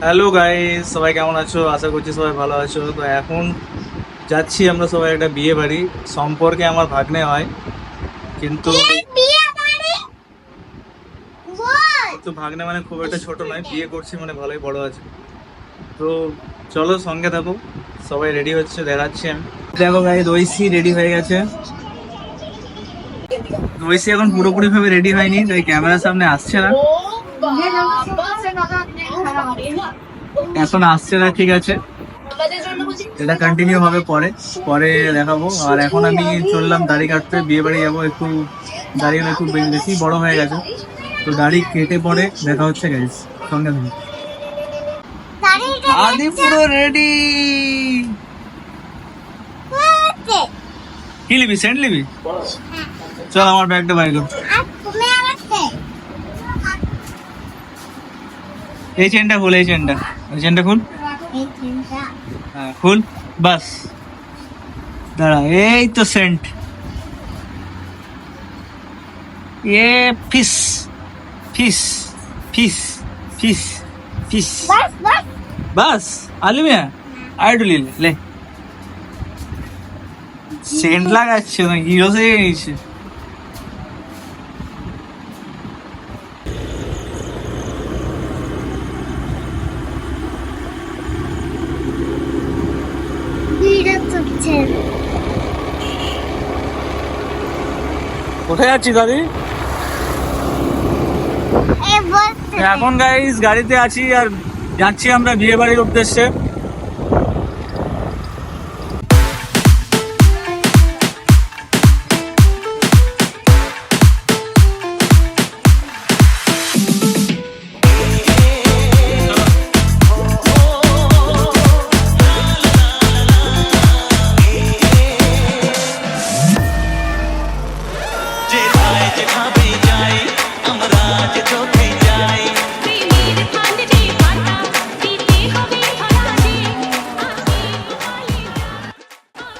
Hello guys, সবাই কেমন আছো? আশা করছি সবাই ভালো আছো। তো এখন যাচ্ছি আমরা সবাই একটা বিয়ে বাড়ি। সম্পর্কে আমার ভাগ্নে হয়, কিন্তু ভাগ্নে মানে খুব একটা ছোট নয়, বিয়ে করছি মানে ভালোই বড় আছে। তো চলো সঙ্গে থাকো, সবাই রেডি হচ্ছে, দেখাচ্ছি আমি। দেখো গাইস, ঐশী রেডি হয়ে গেছে। ঐশী এখন পুরোপুরি ভাবে রেডি হয়নি, তাই ক্যামেরার সামনে আসছে না, এখন আসছে না। ঠিক আছে, এটা কন্টিনিউ হবে, পরে পরে দেখাবো। আর এখন আমি চললাম দাড়ি কাটতে, বিয়ে বাড়ি যাবো। একটু দাড়িগুলো একটু বেশি বড় হয়ে গেছে, তো দাড়ি কেটে পরে দেখা হচ্ছে গাইস, সঙ্গে থাকুন। আদি পুরো রেডি। কি নিবি? সেন্ট নিবি? চল আমার ব্যাগটা বাইর কর। এই চেনটা খুল, এই চেনটা, এই চেনটা খুল। হ্যাঁ খুল, বাস। দাঁড়া, এই তো সেন্ট। ये fish fish fish fish fish बस आलू में आइडू ले সেন্ট লাগাচ্ছে না, হিরো হয়ে গেছে। কোথায় যাচ্ছি দাদি? এখন গাইস গাড়িতে আছি আর যাচ্ছি আমরা বিয়ে বাড়ির উদ্দেশ্যে।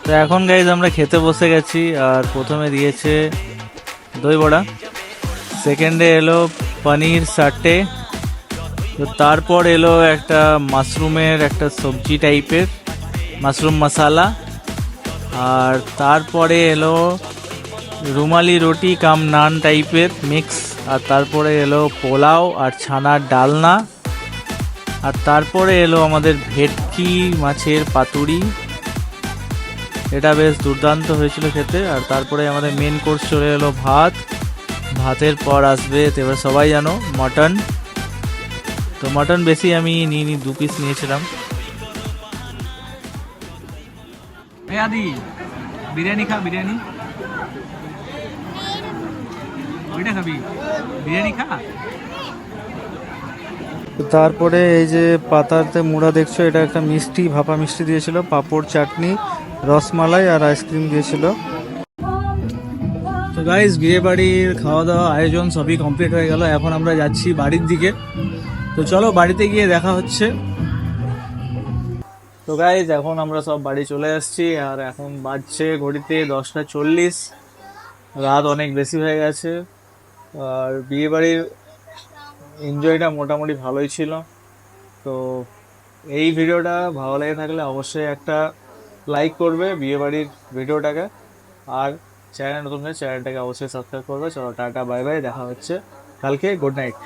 তো এখন গাইজ আমরা খেতে বসে গেছি, আর প্রথমে দিয়েছে দই বড়া, সেকেন্ডে এলো পনির সাটে, তো তারপর এলো একটা মাশরুমের একটা সবজি টাইপের মাশরুম মশালা, আর তারপরে এলো রুমালি রুটি কাম নান টাইপের মিক্স, আর তারপরে এলো পোলাও আর ছানার ডালনা, আর তারপরে এলো আমাদের ভেটকি মাছের পাতুরি। এটা বেশ দুর্দান্ত হয়েছিল খেতে। আর তারপরে আমাদের মেন কোর্স চলে এলো ভাত, ভাতের পর আসবে এবার সবাই জানো মটন। তো মটন বেশি আমি নিইনি, 2 পিস নিয়েছিলাম। আদি বিরিয়ানি খা, বিরিয়ানি ওইটা খাবি, বিরিয়ানি খা। তারপরে এই যে পাতাতে মুড়া দেখছো, এটা একটা মিষ্টি ভাপা মিষ্টি দিয়েছিল, পাঁপড়, চাটনি, রসমালাই আর আইসক্রিম দিয়েছিল। তো গাইস বিয়ে বাড়ির খাওয়া দাওয়া আয়োজন সবই কমপ্লিট হয়ে গেল, এখন আমরা যাচ্ছি বাড়ির দিকে। তো চলো বাড়িতে গিয়ে দেখা হচ্ছে। তো গাইস এখন আমরা সব বাড়ি চলে আসছি, আর এখন বাজছে ঘড়িতে 10:40, রাত অনেক বেশি হয়ে গেছে। আর বিয়ে বাড়ির এনজয়টা মোটামুটি ভালোই ছিল। তো এই ভিডিওটা ভালো লেগে থাকলে অবশ্যই একটা লাইক করবে বিয়েবাড়ির ভিডিওটাকে, আর চ্যানেল নতুন হলে চ্যানেলটাকে অবশ্যই সাবস্ক্রাইব করবে। চলো টাটা, বাই বাই, দেখা হচ্ছে কালকে, গুড নাইট।